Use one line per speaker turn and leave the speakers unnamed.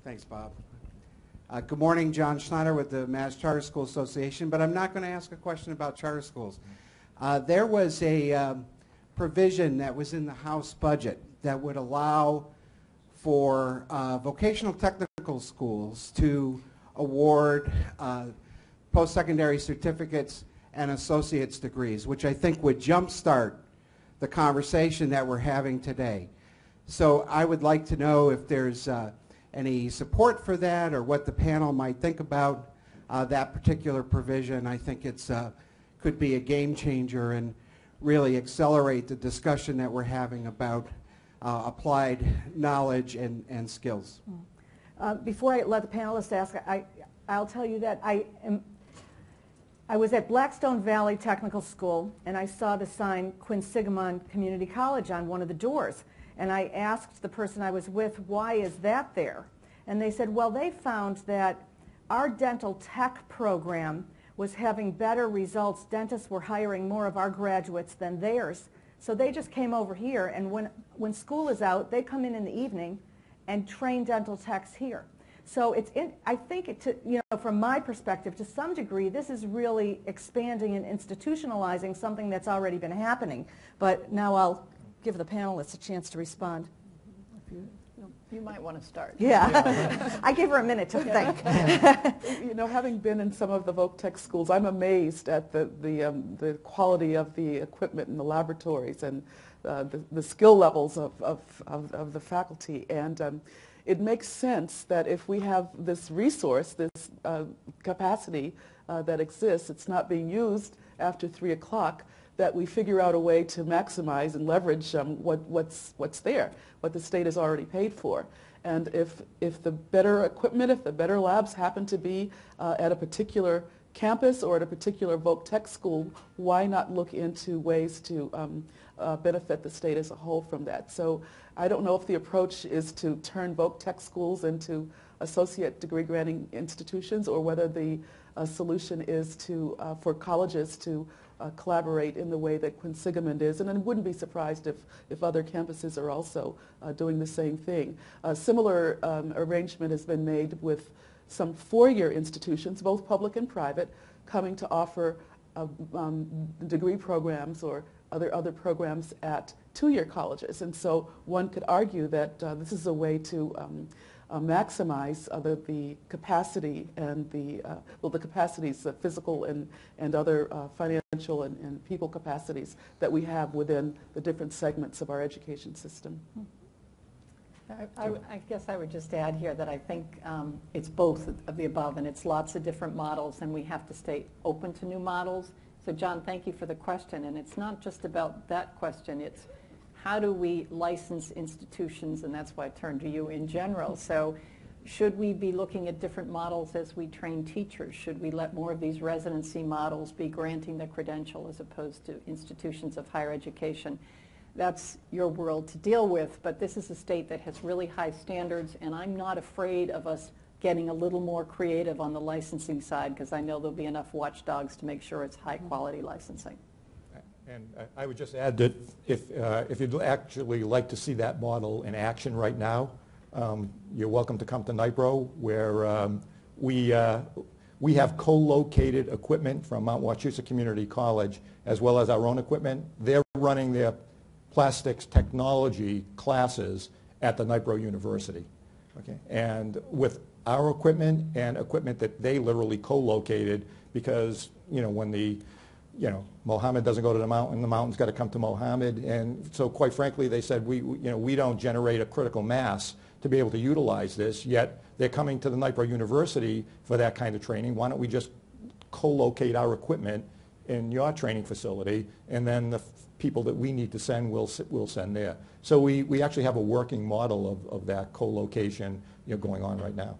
Thanks, Bob. Good morning, John Schneider with the Mass Charter School Association, but I'm not going to ask a question about charter schools. There was a provision that was in the House budget that would allow for vocational technical schools to award post-secondary certificates and associate's degrees, which I think would jumpstart the conversation that we're having today. So I would like to know if there's any support for that or what the panel might think about that particular provision. I think it's could be a game changer and really accelerate the discussion that we're having about applied knowledge and skills.
Before I let the panelists ask, I'll tell you that I was at Blackstone Valley Technical School, and I saw the sign Quinsigamond Community College on one of the doors. And I asked the person I was with, why is that there? And they said, well, they found that our dental tech program was having better results. Dentists were hiring more of our graduates than theirs. So they just came over here, and when school is out, they come in the evening and train dental techs here. So I think, from my perspective, to some degree, this is really expanding and institutionalizing something that's already been happening. But now I'll give the panelists a chance to respond.
You might want to start.
Yeah, I gave her a minute to think.
Having been in some of the voc tech schools, I'm amazed at the quality of the equipment in the laboratories and the skill levels of the faculty. And it makes sense that if we have this resource, this capacity that exists, it's not being used after 3 o'clock, that we figure out a way to maximize and leverage what's there, what the state has already paid for. And if the better equipment, if the better labs happen to be at a particular campus or at a particular voc tech school, why not look into ways to benefit the state as a whole from that? So I don't know if the approach is to turn voc tech schools into associate degree granting institutions, or whether the solution is for colleges to collaborate in the way that Quinsigamond is, and I wouldn't be surprised if other campuses are also doing the same thing. A similar arrangement has been made with some four-year institutions, both public and private, coming to offer degree programs or other programs at two-year colleges. And so one could argue that this is a way to maximize the capacity and the capacities, the physical and other financial and people capacities that we have within the different segments of our education system.
I guess I would just add here that I think it's both of the above, and it's lots of different models, and we have to stay open to new models. So John, thank you for the question, and it's not just about that question, it's how do we license institutions, and that's why I turned to you in general. So should we be looking at different models as we train teachers? Should we let more of these residency models be granting the credential as opposed to institutions of higher education? That's your world to deal with, but this is a state that has really high standards, and I'm not afraid of us getting a little more creative on the licensing side, because I know there'll be enough watchdogs to make sure it's high quality licensing.
And I would just add that if you'd actually like to see that model in action right now, you're welcome to come to NIPRO, where we have co-located equipment from Mount Wachusett Community College as well as our own equipment. They're running their plastics technology classes at the NIPRO University. Okay? And with our equipment and equipment that they literally co-located, because when Mohammed doesn't go to the mountain's got to come to Mohammed, and so quite frankly they said we don't generate a critical mass to be able to utilize this, yet they're coming to the NIPRO University for that kind of training. Why don't we just co-locate our equipment in your training facility, and then the people that we need to send will send there. So we actually have a working model of that co-location going on right now.